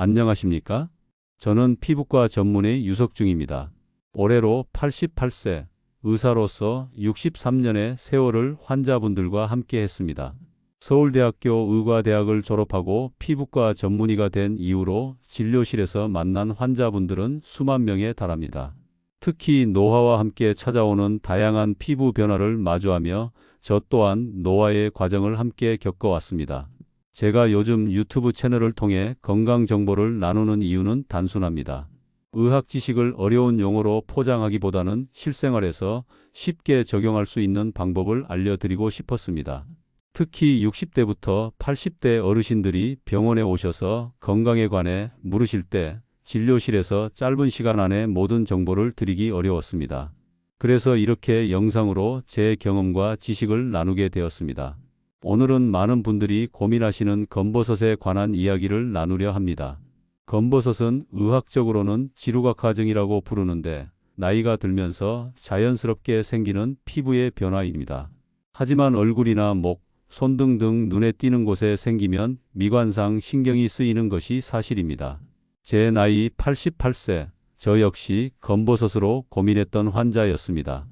안녕하십니까? 저는 피부과 전문의 유석중입니다. 올해로 88세, 의사로서 63년의 세월을 환자분들과 함께 했습니다. 서울대학교 의과대학을 졸업하고 피부과 전문의가 된 이후로 진료실에서 만난 환자분들은 수만 명에 달합니다. 특히 노화와 함께 찾아오는 다양한 피부 변화를 마주하며 저 또한 노화의 과정을 함께 겪어왔습니다. 제가 요즘 유튜브 채널을 통해 건강 정보를 나누는 이유는 단순합니다. 의학 지식을 어려운 용어로 포장하기보다는 실생활에서 쉽게 적용할 수 있는 방법을 알려드리고 싶었습니다. 특히 60대부터 80대 어르신들이 병원에 오셔서 건강에 관해 물으실 때 진료실에서 짧은 시간 안에 모든 정보를 드리기 어려웠습니다. 그래서 이렇게 영상으로 제 경험과 지식을 나누게 되었습니다. 오늘은 많은 분들이 고민하시는 검버섯에 관한 이야기를 나누려 합니다. 검버섯은 의학적으로는 지루각화증이라고 부르는데 나이가 들면서 자연스럽게 생기는 피부의 변화입니다. 하지만 얼굴이나 목, 손등 등 눈에 띄는 곳에 생기면 미관상 신경이 쓰이는 것이 사실입니다. 제 나이 88세, 저 역시 검버섯으로 고민했던 환자였습니다.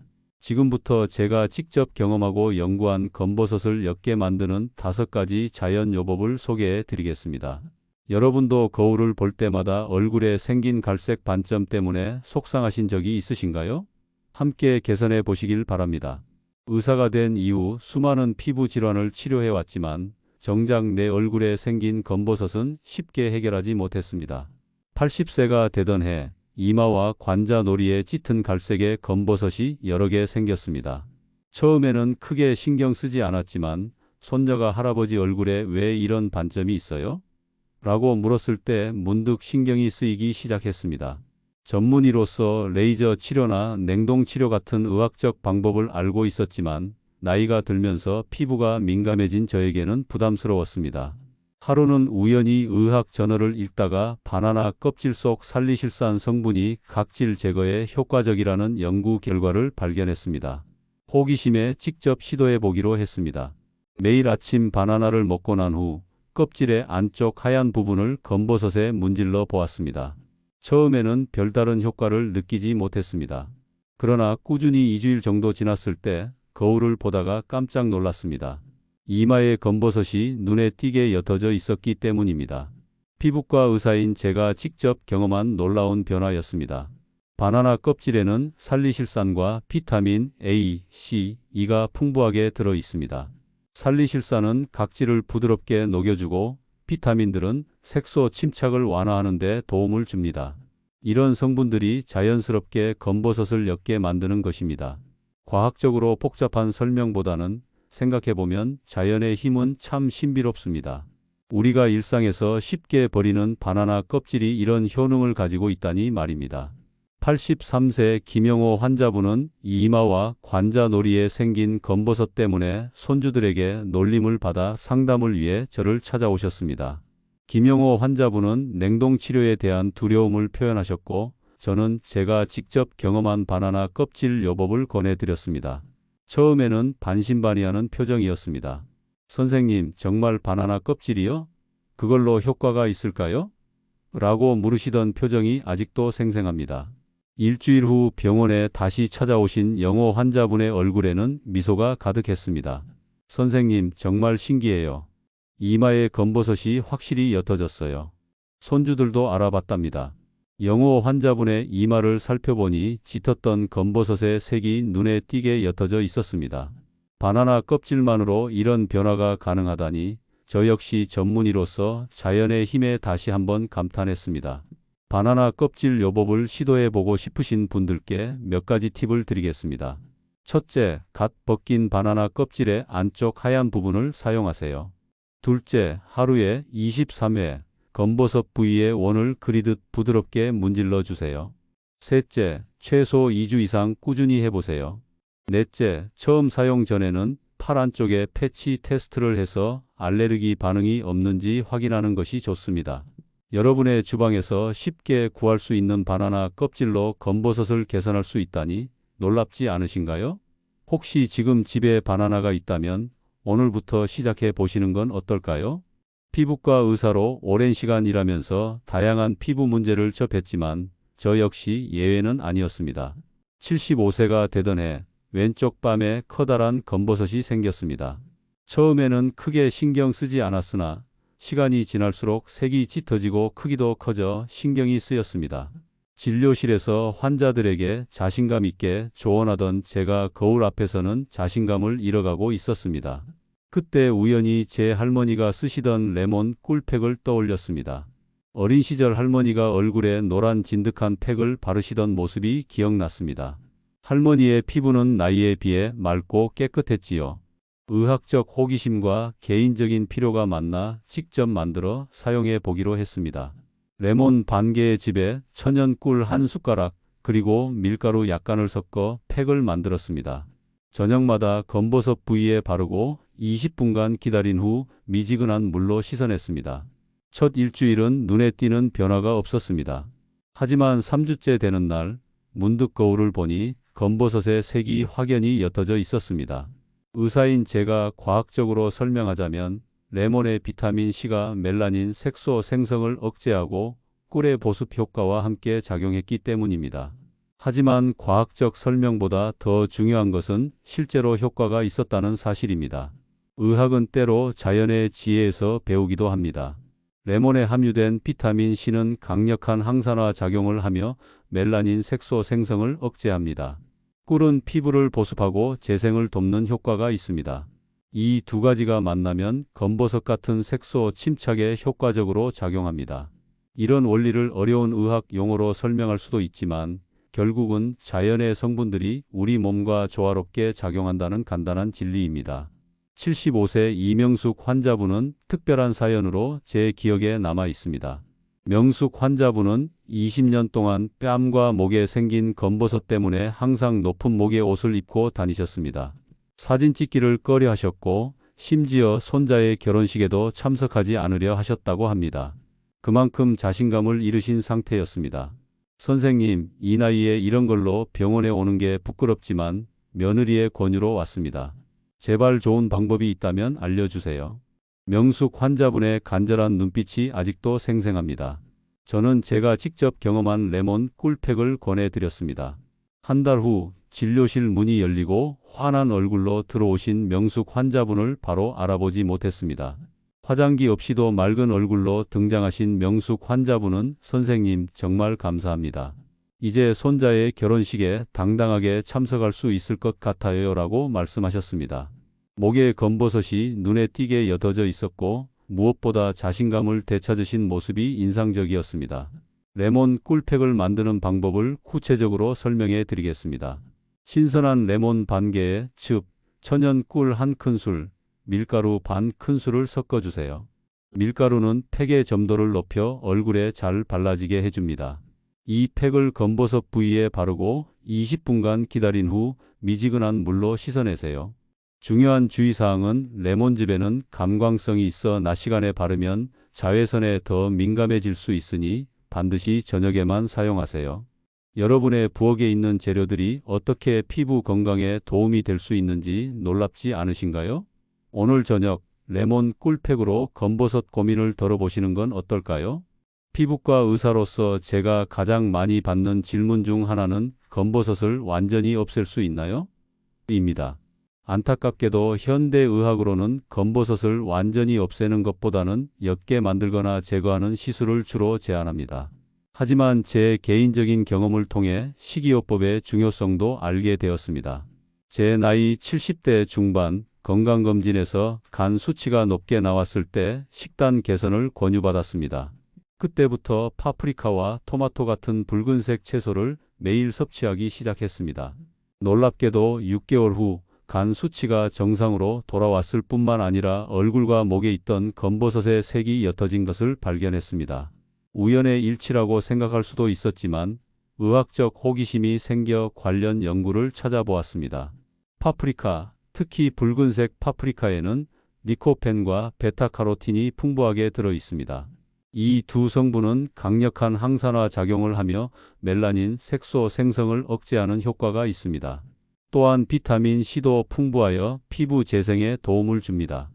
지금부터 제가 직접 경험하고 연구한 검버섯을 옅게 만드는 5가지 자연 요법을 소개해 드리겠습니다. 여러분도 거울을 볼 때마다 얼굴에 생긴 갈색 반점 때문에 속상하신 적이 있으신가요? 함께 개선해 보시길 바랍니다. 의사가 된 이후 수많은 피부 질환을 치료해 왔지만 정작 내 얼굴에 생긴 검버섯은 쉽게 해결하지 못했습니다. 80세가 되던 해 이마와 관자놀이에 짙은 갈색의 검버섯이 여러 개 생겼습니다. 처음에는 크게 신경 쓰지 않았지만 손자가 할아버지 얼굴에 왜 이런 반점이 있어요? 라고 물었을 때 문득 신경이 쓰이기 시작했습니다. 전문의로서 레이저 치료나 냉동 치료 같은 의학적 방법을 알고 있었지만 나이가 들면서 피부가 민감해진 저에게는 부담스러웠습니다. 하루는 우연히 의학 저널을 읽다가 바나나 껍질 속 살리실산 성분이 각질 제거에 효과적이라는 연구 결과를 발견했습니다. 호기심에 직접 시도해 보기로 했습니다. 매일 아침 바나나를 먹고 난 후 껍질의 안쪽 하얀 부분을 검버섯에 문질러 보았습니다. 처음에는 별다른 효과를 느끼지 못했습니다. 그러나 꾸준히 2주일 정도 지났을 때 거울을 보다가 깜짝 놀랐습니다. 이마에 검버섯이 눈에 띄게 옅어져 있었기 때문입니다. 피부과 의사인 제가 직접 경험한 놀라운 변화였습니다. 바나나 껍질에는 살리실산과 비타민 A, C, E가 풍부하게 들어 있습니다. 살리실산은 각질을 부드럽게 녹여주고 비타민들은 색소 침착을 완화하는 데 도움을 줍니다. 이런 성분들이 자연스럽게 검버섯을 옅게 만드는 것입니다. 과학적으로 복잡한 설명보다는 생각해보면 자연의 힘은 참 신비롭습니다. 우리가 일상에서 쉽게 버리는 바나나 껍질이 이런 효능을 가지고 있다니 말입니다. 83세 김영호 환자분은 이마와 관자놀이에 생긴 검버섯 때문에 손주들에게 놀림을 받아 상담을 위해 저를 찾아오셨습니다. 김영호 환자분은 냉동치료에 대한 두려움을 표현하셨고 저는 제가 직접 경험한 바나나 껍질 요법을 권해드렸습니다. 처음에는 반신반의하는 표정이었습니다. 선생님, 정말 바나나 껍질이요? 그걸로 효과가 있을까요? 라고 물으시던 표정이 아직도 생생합니다. 일주일 후 병원에 다시 찾아오신 영호 환자분의 얼굴에는 미소가 가득했습니다. 선생님, 정말 신기해요. 이마에 검버섯이 확실히 옅어졌어요. 손주들도 알아봤답니다. 영호 환자분의 이마를 살펴보니 짙었던 검버섯의 색이 눈에 띄게 옅어져 있었습니다. 바나나 껍질만으로 이런 변화가 가능하다니 저 역시 전문의로서 자연의 힘에 다시 한번 감탄했습니다. 바나나 껍질 요법을 시도해보고 싶으신 분들께 몇 가지 팁을 드리겠습니다. 첫째, 갓 벗긴 바나나 껍질의 안쪽 하얀 부분을 사용하세요. 둘째, 하루에 23회 검버섯 부위에 원을 그리듯 부드럽게 문질러 주세요. 셋째, 최소 2주 이상 꾸준히 해보세요. 넷째, 처음 사용 전에는 팔 안쪽에 패치 테스트를 해서 알레르기 반응이 없는지 확인하는 것이 좋습니다. 여러분의 주방에서 쉽게 구할 수 있는 바나나 껍질로 검버섯을 개선할 수 있다니 놀랍지 않으신가요? 혹시 지금 집에 바나나가 있다면 오늘부터 시작해 보시는 건 어떨까요? 피부과 의사로 오랜 시간 일하면서 다양한 피부 문제를 접했지만 저 역시 예외는 아니었습니다. 75세가 되던 해 왼쪽 밤에 커다란 검버섯이 생겼습니다. 처음에는 크게 신경 쓰지 않았으나 시간이 지날수록 색이 짙어지고 크기도 커져 신경이 쓰였습니다. 진료실에서 환자들에게 자신감 있게 조언하던 제가 거울 앞에서는 자신감을 잃어가고 있었습니다. 그때 우연히 제 할머니가 쓰시던 레몬 꿀팩을 떠올렸습니다. 어린 시절 할머니가 얼굴에 노란 진득한 팩을 바르시던 모습이 기억났습니다. 할머니의 피부는 나이에 비해 맑고 깨끗했지요. 의학적 호기심과 개인적인 필요가 만나 직접 만들어 사용해 보기로 했습니다. 레몬 반 개의 즙에 천연 꿀 한 숟가락 그리고 밀가루 약간을 섞어 팩을 만들었습니다. 저녁마다 검버섯 부위에 바르고 20분간 기다린 후 미지근한 물로 씻어냈습니다. 첫 일주일은 눈에 띄는 변화가 없었습니다. 하지만 3주째 되는 날 문득 거울을 보니 검버섯의 색이 확연히 옅어져 있었습니다. 의사인 제가 과학적으로 설명하자면 레몬의 비타민 C가 멜라닌 색소 생성을 억제하고 꿀의 보습 효과와 함께 작용했기 때문입니다. 하지만 과학적 설명보다 더 중요한 것은 실제로 효과가 있었다는 사실입니다. 의학은 때로 자연의 지혜에서 배우기도 합니다. 레몬에 함유된 비타민 C는 강력한 항산화 작용을 하며 멜라닌 색소 생성을 억제합니다. 꿀은 피부를 보습하고 재생을 돕는 효과가 있습니다. 이 두 가지가 만나면 검버섯 같은 색소 침착에 효과적으로 작용합니다. 이런 원리를 어려운 의학 용어로 설명할 수도 있지만 결국은 자연의 성분들이 우리 몸과 조화롭게 작용한다는 간단한 진리입니다. 75세 이명숙 환자분은 특별한 사연으로 제 기억에 남아 있습니다. 명숙 환자분은 20년 동안 뺨과 목에 생긴 검버섯 때문에 항상 높은 목의 옷을 입고 다니셨습니다. 사진 찍기를 꺼려 하셨고 심지어 손자의 결혼식에도 참석하지 않으려 하셨다고 합니다. 그만큼 자신감을 잃으신 상태였습니다. 선생님, 이 나이에 이런 걸로 병원에 오는 게 부끄럽지만 며느리의 권유로 왔습니다. 제발 좋은 방법이 있다면 알려주세요. 명숙 환자분의 간절한 눈빛이 아직도 생생합니다. 저는 제가 직접 경험한 레몬 꿀팩을 권해드렸습니다. 한 달 후 진료실 문이 열리고 환한 얼굴로 들어오신 명숙 환자분을 바로 알아보지 못했습니다. 화장기 없이도 맑은 얼굴로 등장하신 명숙 환자분은 선생님 정말 감사합니다. 이제 손자의 결혼식에 당당하게 참석할 수 있을 것 같아요 라고 말씀하셨습니다. 목에 검버섯이 눈에 띄게 옅어져 있었고 무엇보다 자신감을 되찾으신 모습이 인상적이었습니다. 레몬 꿀팩을 만드는 방법을 구체적으로 설명해 드리겠습니다. 신선한 레몬 반 개에 즙, 천연 꿀 한 큰술, 밀가루 반 큰술을 섞어주세요. 밀가루는 팩의 점도를 높여 얼굴에 잘 발라지게 해줍니다. 이 팩을 검버섯 부위에 바르고 20분간 기다린 후 미지근한 물로 씻어내세요. 중요한 주의사항은 레몬즙에는 감광성이 있어 낮 시간에 바르면 자외선에 더 민감해질 수 있으니 반드시 저녁에만 사용하세요. 여러분의 부엌에 있는 재료들이 어떻게 피부 건강에 도움이 될 수 있는지 놀랍지 않으신가요? 오늘 저녁 레몬 꿀팩으로 검버섯 고민을 덜어보시는 건 어떨까요? 피부과 의사로서 제가 가장 많이 받는 질문 중 하나는 검버섯을 완전히 없앨 수 있나요? 입니다. 안타깝게도 현대의학으로는 검버섯을 완전히 없애는 것보다는 옅게 만들거나 제거하는 시술을 주로 제안합니다. 하지만 제 개인적인 경험을 통해 식이요법의 중요성도 알게 되었습니다. 제 나이 70대 중반 건강검진에서 간 수치가 높게 나왔을 때 식단 개선을 권유받았습니다. 그때부터 파프리카와 토마토 같은 붉은색 채소를 매일 섭취하기 시작했습니다. 놀랍게도 6개월 후 간 수치가 정상으로 돌아왔을 뿐만 아니라 얼굴과 목에 있던 검버섯의 색이 옅어진 것을 발견했습니다. 우연의 일치라고 생각할 수도 있었지만 의학적 호기심이 생겨 관련 연구를 찾아보았습니다. 파프리카, 특히 붉은색 파프리카에는 리코펜과 베타카로틴이 풍부하게 들어 있습니다. 이 두 성분은 강력한 항산화 작용을 하며 멜라닌 색소 생성을 억제하는 효과가 있습니다. 또한 비타민 C도 풍부하여 피부 재생에 도움을 줍니다.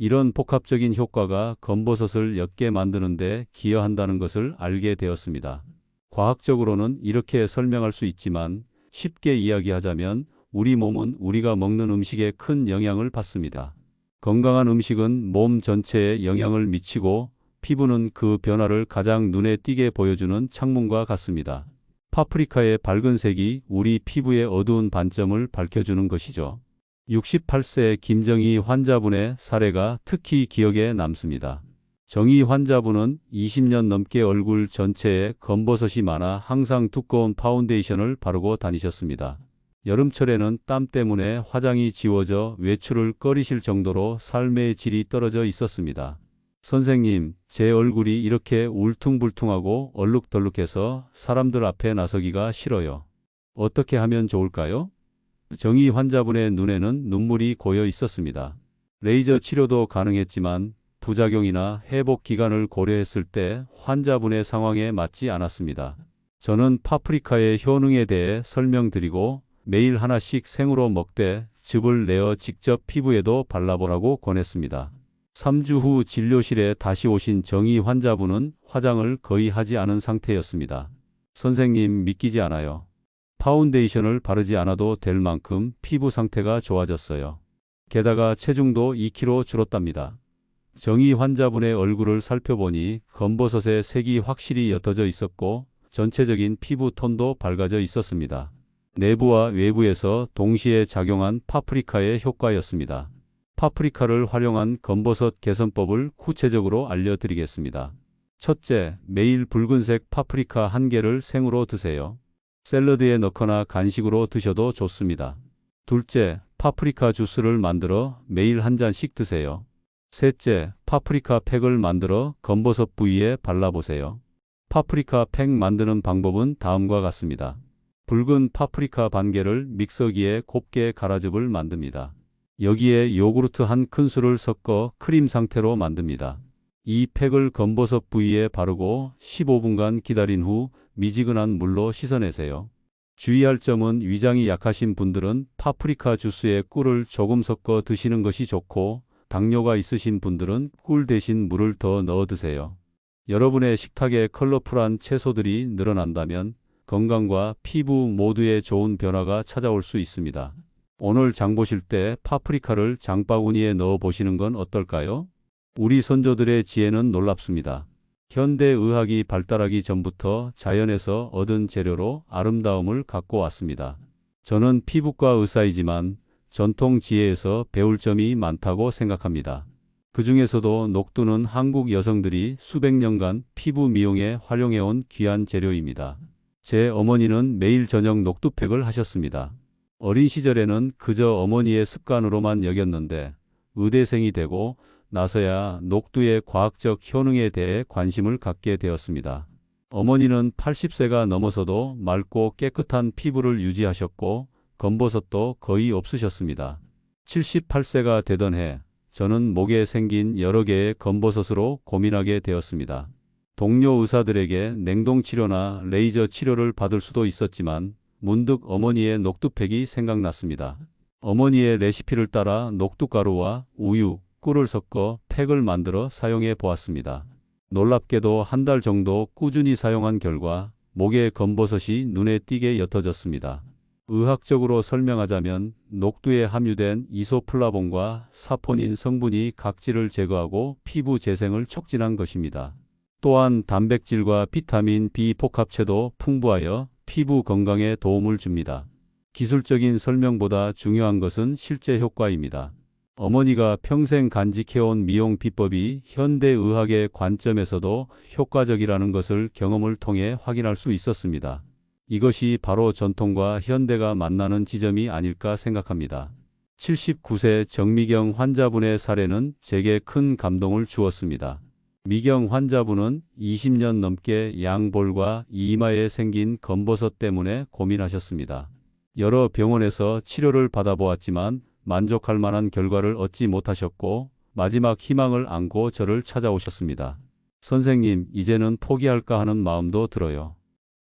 이런 복합적인 효과가 검버섯을 옅게 만드는 데 기여한다는 것을 알게 되었습니다. 과학적으로는 이렇게 설명할 수 있지만 쉽게 이야기하자면 우리 몸은 우리가 먹는 음식에 큰 영향을 받습니다. 건강한 음식은 몸 전체에 영향을 미치고 피부는 그 변화를 가장 눈에 띄게 보여주는 창문과 같습니다. 파프리카의 밝은 색이 우리 피부의 어두운 반점을 밝혀주는 것이죠. 68세 김정희 환자분의 사례가 특히 기억에 남습니다. 정희 환자분은 20년 넘게 얼굴 전체에 검버섯이 많아 항상 두꺼운 파운데이션을 바르고 다니셨습니다. 여름철에는 땀 때문에 화장이 지워져 외출을 꺼리실 정도로 삶의 질이 떨어져 있었습니다. 선생님, 제 얼굴이 이렇게 울퉁불퉁하고 얼룩덜룩해서 사람들 앞에 나서기가 싫어요. 어떻게 하면 좋을까요? 정희 환자분의 눈에는 눈물이 고여 있었습니다. 레이저 치료도 가능했지만 부작용이나 회복 기간을 고려했을 때 환자분의 상황에 맞지 않았습니다. 저는 파프리카의 효능에 대해 설명드리고 매일 하나씩 생으로 먹되 즙을 내어 직접 피부에도 발라보라고 권했습니다. 3주 후 진료실에 다시 오신 정희 환자분은 화장을 거의 하지 않은 상태였습니다. 선생님, 믿기지 않아요. 파운데이션을 바르지 않아도 될 만큼 피부 상태가 좋아졌어요. 게다가 체중도 2kg 줄었답니다. 정희 환자분의 얼굴을 살펴보니 검버섯의 색이 확실히 옅어져 있었고 전체적인 피부 톤도 밝아져 있었습니다. 내부와 외부에서 동시에 작용한 파프리카의 효과였습니다. 파프리카를 활용한 검버섯 개선법을 구체적으로 알려드리겠습니다. 첫째, 매일 붉은색 파프리카 1개를 생으로 드세요. 샐러드에 넣거나 간식으로 드셔도 좋습니다. 둘째, 파프리카 주스를 만들어 매일 한 잔씩 드세요. 셋째, 파프리카 팩을 만들어 검버섯 부위에 발라보세요. 파프리카 팩 만드는 방법은 다음과 같습니다. 붉은 파프리카 반 개를 믹서기에 곱게 갈아즙을 만듭니다. 여기에 요구르트 한 큰술을 섞어 크림 상태로 만듭니다. 이 팩을 검버섯 부위에 바르고 15분간 기다린 후 미지근한 물로 씻어내세요. 주의할 점은 위장이 약하신 분들은 파프리카 주스에 꿀을 조금 섞어 드시는 것이 좋고 당뇨가 있으신 분들은 꿀 대신 물을 더 넣어 드세요. 여러분의 식탁에 컬러풀한 채소들이 늘어난다면 건강과 피부 모두에 좋은 변화가 찾아올 수 있습니다. 오늘 장 보실 때 파프리카를 장바구니에 넣어 보시는 건 어떨까요? 우리 선조들의 지혜는 놀랍습니다. 현대의학이 발달하기 전부터 자연에서 얻은 재료로 아름다움을 갖고 왔습니다. 저는 피부과 의사이지만 전통 지혜에서 배울 점이 많다고 생각합니다. 그 중에서도 녹두는 한국 여성들이 수백 년간 피부 미용에 활용해온 귀한 재료입니다. 제 어머니는 매일 저녁 녹두팩을 하셨습니다. 어린 시절에는 그저 어머니의 습관으로만 여겼는데 의대생이 되고 나서야 녹두의 과학적 효능에 대해 관심을 갖게 되었습니다. 어머니는 80세가 넘어서도 맑고 깨끗한 피부를 유지하셨고 검버섯도 거의 없으셨습니다. 78세가 되던 해 저는 목에 생긴 여러 개의 검버섯으로 고민하게 되었습니다. 동료 의사들에게 냉동치료나 레이저 치료를 받을 수도 있었지만 문득 어머니의 녹두팩이 생각났습니다. 어머니의 레시피를 따라 녹두가루와 우유, 꿀을 섞어 팩을 만들어 사용해 보았습니다. 놀랍게도 한 달 정도 꾸준히 사용한 결과 목의 검버섯이 눈에 띄게 옅어졌습니다. 의학적으로 설명하자면 녹두에 함유된 이소플라본과 사포닌 성분이 각질을 제거하고 피부 재생을 촉진한 것입니다. 또한 단백질과 비타민 B 복합체도 풍부하여 피부 건강에 도움을 줍니다. 기술적인 설명보다 중요한 것은 실제 효과입니다. 어머니가 평생 간직해온 미용 비법이 현대의학의 관점에서도 효과적이라는 것을 경험을 통해 확인할 수 있었습니다. 이것이 바로 전통과 현대가 만나는 지점이 아닐까 생각합니다. 79세 정미경 환자분의 사례는 제게 큰 감동을 주었습니다. 미경 환자분은 20년 넘게 양볼과 이마에 생긴 검버섯 때문에 고민하셨습니다. 여러 병원에서 치료를 받아보았지만 만족할 만한 결과를 얻지 못하셨고 마지막 희망을 안고 저를 찾아오셨습니다. 선생님, 이제는 포기할까 하는 마음도 들어요.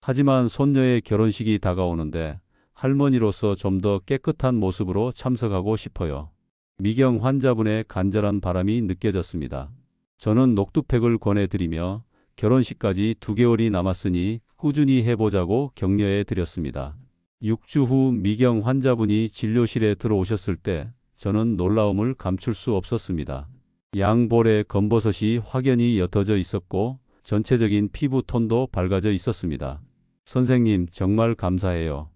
하지만 손녀의 결혼식이 다가오는데 할머니로서 좀 더 깨끗한 모습으로 참석하고 싶어요. 미경 환자분의 간절한 바람이 느껴졌습니다. 저는 녹두팩을 권해드리며 결혼식까지 2개월이 남았으니 꾸준히 해보자고 격려해 드렸습니다. 6주 후 미경 환자분이 진료실에 들어오셨을 때 저는 놀라움을 감출 수 없었습니다. 양볼에 검버섯이 확연히 옅어져 있었고 전체적인 피부 톤도 밝아져 있었습니다. 선생님, 정말 감사해요.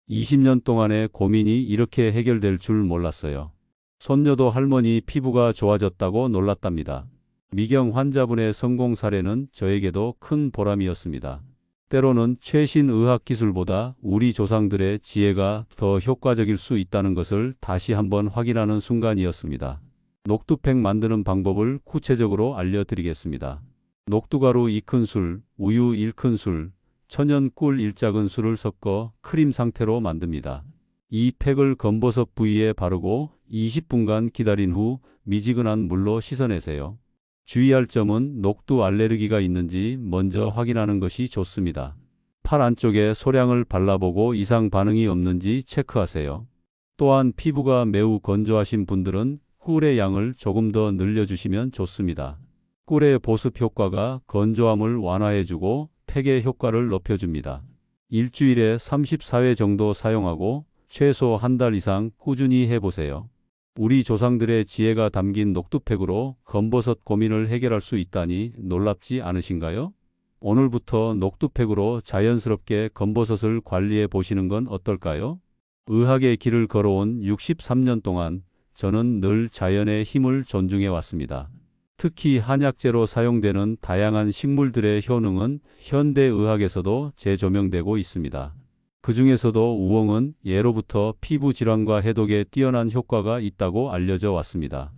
20년 동안의 고민이 이렇게 해결될 줄 몰랐어요. 손녀도 할머니 피부가 좋아졌다고 놀랐답니다. 미경 환자분의 성공 사례는 저에게도 큰 보람이었습니다. 때로는 최신 의학 기술보다 우리 조상들의 지혜가 더 효과적일 수 있다는 것을 다시 한번 확인하는 순간이었습니다. 녹두팩 만드는 방법을 구체적으로 알려드리겠습니다. 녹두가루 2큰술, 우유 1큰술, 천연 꿀 1작은술을 섞어 크림 상태로 만듭니다. 이 팩을 검버섯 부위에 바르고 20분간 기다린 후 미지근한 물로 씻어내세요. 주의할 점은 녹두 알레르기가 있는지 먼저 확인하는 것이 좋습니다. 팔 안쪽에 소량을 발라보고 이상 반응이 없는지 체크하세요. 또한 피부가 매우 건조하신 분들은 꿀의 양을 조금 더 늘려주시면 좋습니다. 꿀의 보습 효과가 건조함을 완화해주고 팩의 효과를 높여줍니다. 일주일에 34회 정도 사용하고 최소 한 달 이상 꾸준히 해보세요. 우리 조상들의 지혜가 담긴 녹두팩으로 검버섯 고민을 해결할 수 있다니 놀랍지 않으신가요? 오늘부터 녹두팩으로 자연스럽게 검버섯을 관리해 보시는 건 어떨까요? 의학의 길을 걸어온 63년 동안 저는 늘 자연의 힘을 존중해 왔습니다. 특히 한약재로 사용되는 다양한 식물들의 효능은 현대 의학에서도 재조명되고 있습니다. 그 중에서도 우엉은 예로부터 피부 질환과 해독에 뛰어난 효과가 있다고 알려져 왔습니다.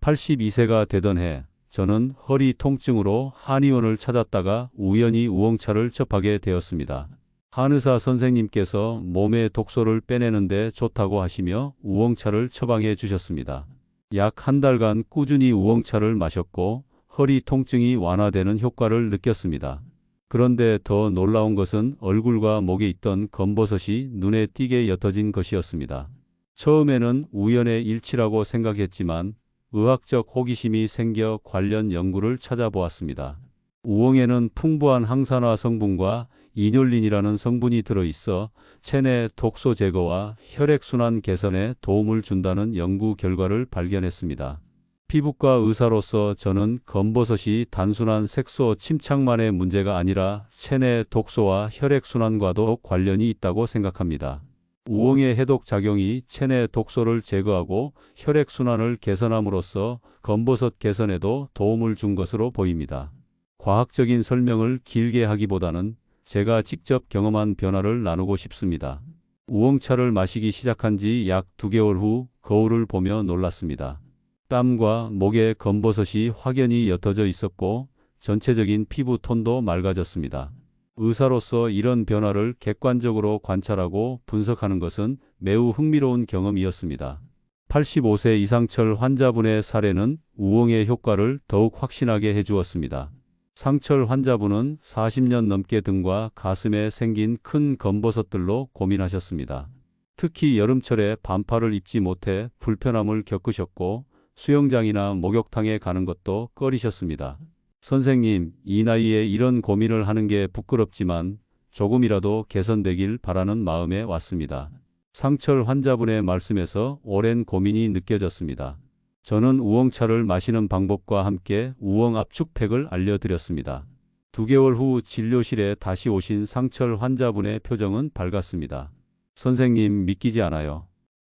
82세가 되던 해, 저는 허리 통증으로 한의원을 찾았다가 우연히 우엉차를 접하게 되었습니다. 한의사 선생님께서 몸의 독소를 빼내는 데 좋다고 하시며 우엉차를 처방해 주셨습니다. 약 한 달간 꾸준히 우엉차를 마셨고 허리 통증이 완화되는 효과를 느꼈습니다. 그런데 더 놀라운 것은 얼굴과 목에 있던 검버섯이 눈에 띄게 옅어진 것이었습니다. 처음에는 우연의 일치라고 생각했지만 의학적 호기심이 생겨 관련 연구를 찾아보았습니다. 우엉에는 풍부한 항산화 성분과 이뇰린이라는 성분이 들어있어 체내 독소 제거와 혈액순환 개선에 도움을 준다는 연구 결과를 발견했습니다. 피부과 의사로서 저는 검버섯이 단순한 색소 침착만의 문제가 아니라 체내 독소와 혈액순환과도 관련이 있다고 생각합니다. 우엉의 해독 작용이 체내 독소를 제거하고 혈액순환을 개선함으로써 검버섯 개선에도 도움을 준 것으로 보입니다. 과학적인 설명을 길게 하기보다는 제가 직접 경험한 변화를 나누고 싶습니다. 우엉차를 마시기 시작한 지 약 2개월 후 거울을 보며 놀랐습니다. 땀과 목에 검버섯이 확연히 옅어져 있었고 전체적인 피부 톤도 맑아졌습니다. 의사로서 이런 변화를 객관적으로 관찰하고 분석하는 것은 매우 흥미로운 경험이었습니다. 85세 이상철 환자분의 사례는 우엉의 효과를 더욱 확신하게 해주었습니다. 상철 환자분은 40년 넘게 등과 가슴에 생긴 큰 검버섯들로 고민하셨습니다. 특히 여름철에 반팔을 입지 못해 불편함을 겪으셨고 수영장이나 목욕탕에 가는 것도 꺼리셨습니다. 선생님, 이 나이에 이런 고민을 하는 게 부끄럽지만 조금이라도 개선되길 바라는 마음에 왔습니다. 상철 환자분의 말씀에서 오랜 고민이 느껴졌습니다. 저는 우엉차를 마시는 방법과 함께 우엉 압축팩을 알려드렸습니다. 2개월 후 진료실에 다시 오신 상철 환자분의 표정은 밝았습니다. 선생님, 믿기지 않아요.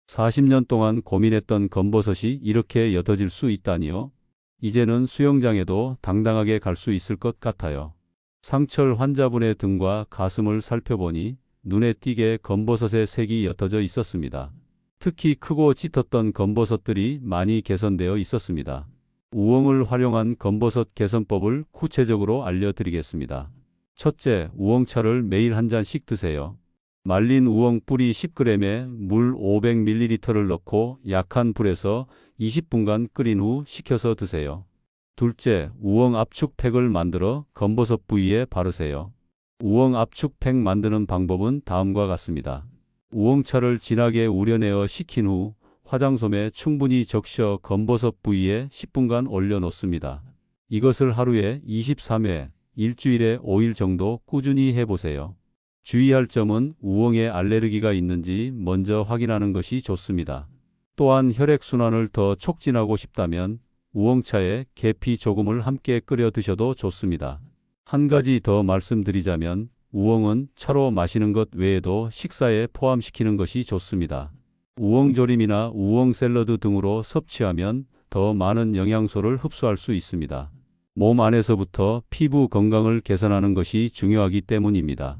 40년 동안 고민했던 검버섯이 이렇게 옅어질 수 있다니요? 이제는 수영장에도 당당하게 갈 수 있을 것 같아요. 상철 환자분의 등과 가슴을 살펴보니 눈에 띄게 검버섯의 색이 옅어져 있었습니다. 특히 크고 짙었던 검버섯들이 많이 개선되어 있었습니다. 우엉을 활용한 검버섯 개선법을 구체적으로 알려드리겠습니다. 첫째, 우엉차를 매일 한 잔씩 드세요. 말린 우엉 뿌리 10g에 물 500ml를 넣고 약한 불에서 20분간 끓인 후 식혀서 드세요. 둘째, 우엉 압축팩을 만들어 검버섯 부위에 바르세요. 우엉 압축팩 만드는 방법은 다음과 같습니다. 우엉차를 진하게 우려내어 식힌 후 화장솜에 충분히 적셔 검버섯 부위에 10분간 올려놓습니다. 이것을 하루에 23회, 일주일에 5일 정도 꾸준히 해보세요. 주의할 점은 우엉에 알레르기가 있는지 먼저 확인하는 것이 좋습니다. 또한 혈액순환을 더 촉진하고 싶다면 우엉차에 계피 조금을 함께 끓여 드셔도 좋습니다. 한 가지 더 말씀드리자면 우엉은 차로 마시는 것 외에도 식사에 포함시키는 것이 좋습니다. 우엉조림이나 우엉 샐러드 등으로 섭취하면 더 많은 영양소를 흡수할 수 있습니다. 몸 안에서부터 피부 건강을 개선하는 것이 중요하기 때문입니다.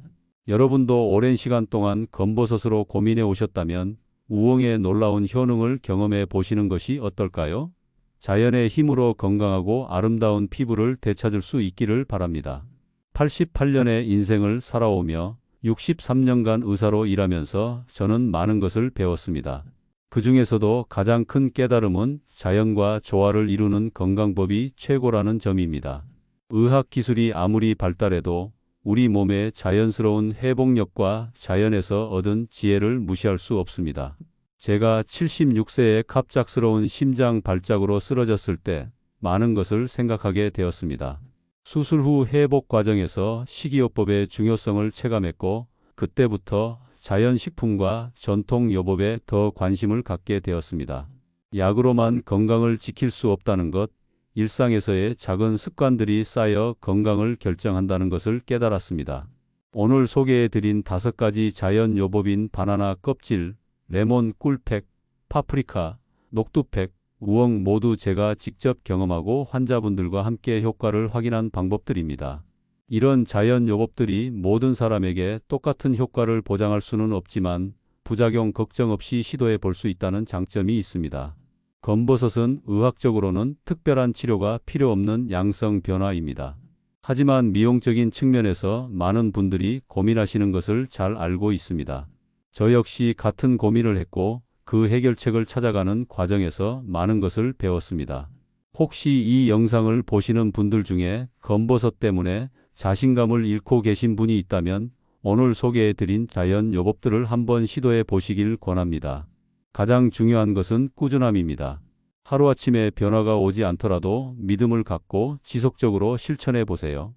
여러분도 오랜 시간 동안 검버섯으로 고민해 오셨다면 우엉의 놀라운 효능을 경험해 보시는 것이 어떨까요? 자연의 힘으로 건강하고 아름다운 피부를 되찾을 수 있기를 바랍니다. 88년의 인생을 살아오며 63년간 의사로 일하면서 저는 많은 것을 배웠습니다. 그 중에서도 가장 큰 깨달음은 자연과 조화를 이루는 건강법이 최고라는 점입니다. 의학 기술이 아무리 발달해도 우리 몸의 자연스러운 회복력과 자연에서 얻은 지혜를 무시할 수 없습니다. 제가 76세에 갑작스러운 심장 발작으로 쓰러졌을 때 많은 것을 생각하게 되었습니다. 수술 후 회복 과정에서 식이요법의 중요성을 체감했고 그때부터 자연식품과 전통요법에 더 관심을 갖게 되었습니다. 약으로만 건강을 지킬 수 없다는 것, 일상에서의 작은 습관들이 쌓여 건강을 결정한다는 것을 깨달았습니다. 오늘 소개해드린 5가지 자연요법인 바나나 껍질, 레몬 꿀팩, 파프리카, 녹두팩, 우엉 모두 제가 직접 경험하고 환자분들과 함께 효과를 확인한 방법들입니다. 이런 자연요법들이 모든 사람에게 똑같은 효과를 보장할 수는 없지만 부작용 걱정 없이 시도해 볼 수 있다는 장점이 있습니다. 검버섯은 의학적으로는 특별한 치료가 필요 없는 양성 변화입니다. 하지만 미용적인 측면에서 많은 분들이 고민하시는 것을 잘 알고 있습니다. 저 역시 같은 고민을 했고 그 해결책을 찾아가는 과정에서 많은 것을 배웠습니다. 혹시 이 영상을 보시는 분들 중에 검버섯 때문에 자신감을 잃고 계신 분이 있다면 오늘 소개해드린 자연요법들을 한번 시도해 보시길 권합니다. 가장 중요한 것은 꾸준함입니다. 하루아침에 변화가 오지 않더라도 믿음을 갖고 지속적으로 실천해 보세요.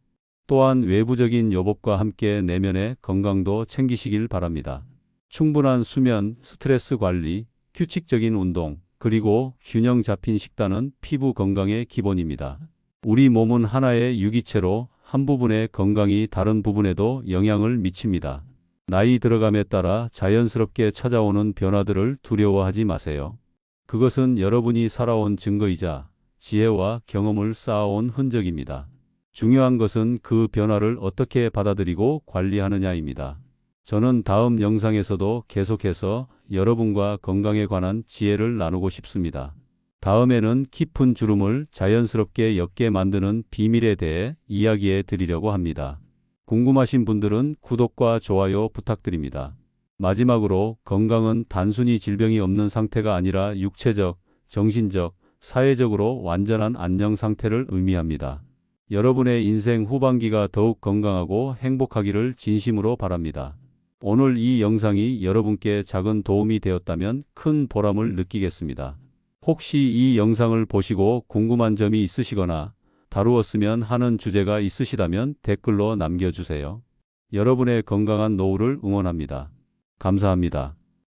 또한 외부적인 요법과 함께 내면의 건강도 챙기시길 바랍니다. 충분한 수면, 스트레스 관리, 규칙적인 운동, 그리고 균형 잡힌 식단은 피부 건강의 기본입니다. 우리 몸은 하나의 유기체로 한 부분의 건강이 다른 부분에도 영향을 미칩니다. 나이 들어감에 따라 자연스럽게 찾아오는 변화들을 두려워하지 마세요. 그것은 여러분이 살아온 증거이자 지혜와 경험을 쌓아온 흔적입니다. 중요한 것은 그 변화를 어떻게 받아들이고 관리하느냐입니다. 저는 다음 영상에서도 계속해서 여러분과 건강에 관한 지혜를 나누고 싶습니다. 다음에는 깊은 주름을 자연스럽게 옅게 만드는 비밀에 대해 이야기해 드리려고 합니다. 궁금하신 분들은 구독과 좋아요 부탁드립니다. 마지막으로 건강은 단순히 질병이 없는 상태가 아니라 육체적, 정신적, 사회적으로 완전한 안녕 상태를 의미합니다. 여러분의 인생 후반기가 더욱 건강하고 행복하기를 진심으로 바랍니다. 오늘 이 영상이 여러분께 작은 도움이 되었다면 큰 보람을 느끼겠습니다. 혹시 이 영상을 보시고 궁금한 점이 있으시거나 다루었으면 하는 주제가 있으시다면 댓글로 남겨주세요. 여러분의 건강한 노후를 응원합니다. 감사합니다.